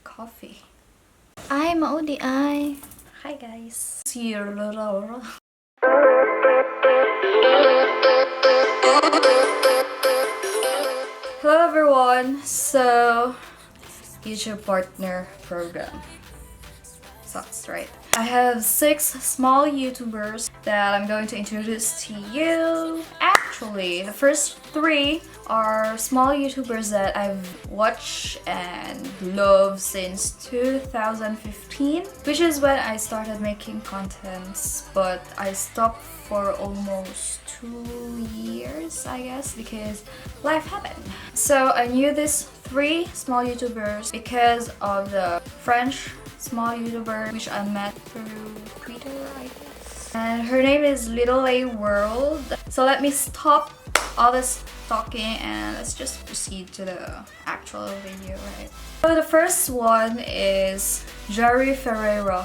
coffee. I'm ODI. Hi guys. Hello everyone. So, YouTube partner program. Sucks, right? I have 6 small YouTubers that I'm going to introduce to you. Actually, the first 3 are small YouTubers that I've watched and loved since 2015, which is when I started making contents, but I stopped for almost 2 years, I guess, because life happened. So I knew these 3 small YouTubers because of the French small YouTuber which I met through Twitter, I guess. And her name is Ley World. So let me stop all this talking and let's just proceed to the actual video, right? So the first one is Gerri Ferreyra.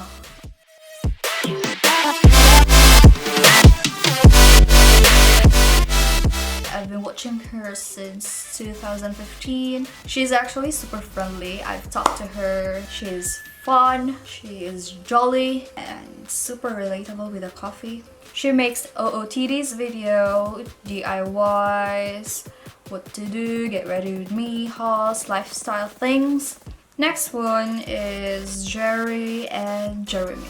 I've been watching her since 2015. She's actually super friendly. I've talked to her. She's fun, she is jolly, and super relatable with the coffee. She makes OOTDs video, DIYs, what to do, get ready with me, hauls, lifestyle things. Next one is Gerri and Jeremy.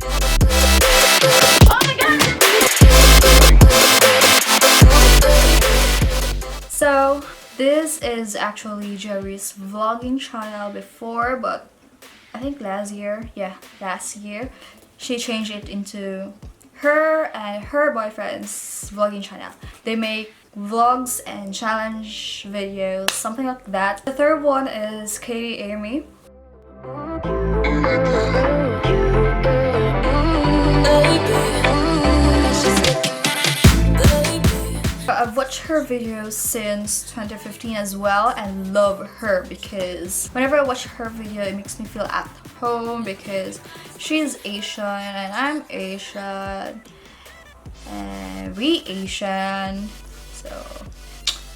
Oh my god! So this is actually Gerri's vlogging channel before, but I think last year, she changed it into her and her boyfriend's vlogging channel. They make vlogs and challenge videos, something like that. The third one is Gerri Jeremy. I've watched her videos since 2015 as well and love her because whenever I watch her video it makes me feel at home because she's Asian and I'm Asian and we Asian, so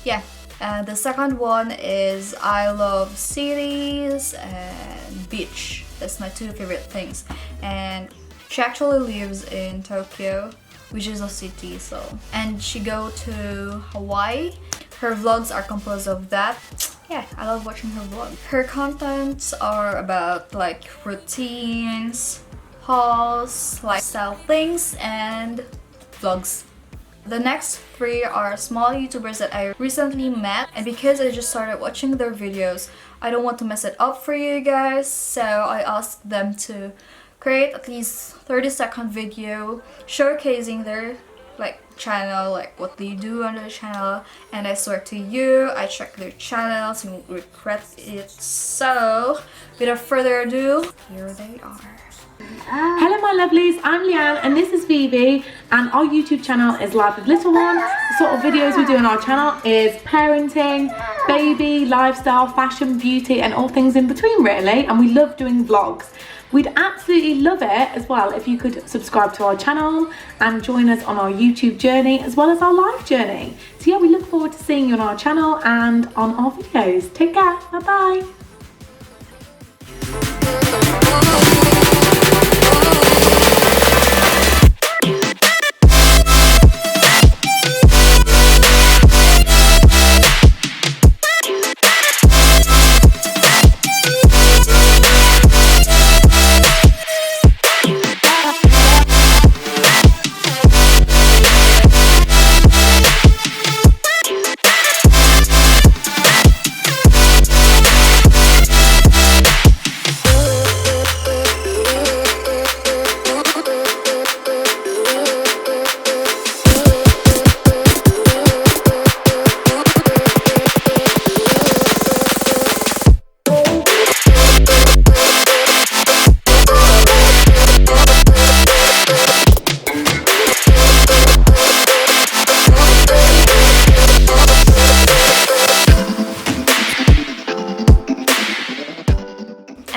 yeah. And the second one is I love cities and beach. That's my 2 favorite things, and she actually lives in Tokyo, which is a city, so, and she go to Hawaii. Her vlogs are composed of that. Yeah, I love watching her vlog. Her contents are about like routines, hauls, lifestyle things, and vlogs. The next 3 are small YouTubers that I recently met, and because I just started watching their videos, I don't want to mess it up for you guys, so I asked them to create at least 30-second video showcasing their channel, like what they do on their channel, and I swear to you, I checked their channels, you won't regret it. So without further ado, here they are. Hello my lovelies, I'm Leanne and this is Vivi, and our YouTube channel is Life with Little One. The sort of videos we do on our channel is parenting, baby, lifestyle, fashion, beauty and all things in between really, and we love doing vlogs. We'd absolutely love it as well if you could subscribe to our channel and join us on our YouTube journey as well as our life journey. So yeah, we look forward to seeing you on our channel and on our videos. Take care, bye bye.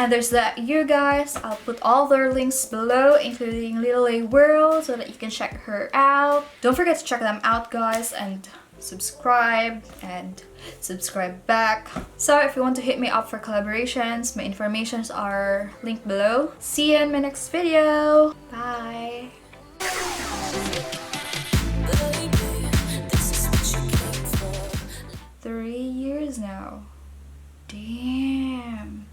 And there's that, you guys. I'll put all their links below, including Ley World, so that you can check her out. Don't forget to check them out, guys, and subscribe and subscribe back. So if you want to hit me up for collaborations, my informations are linked below. See you in my next video. Bye. 3 years now. Damn.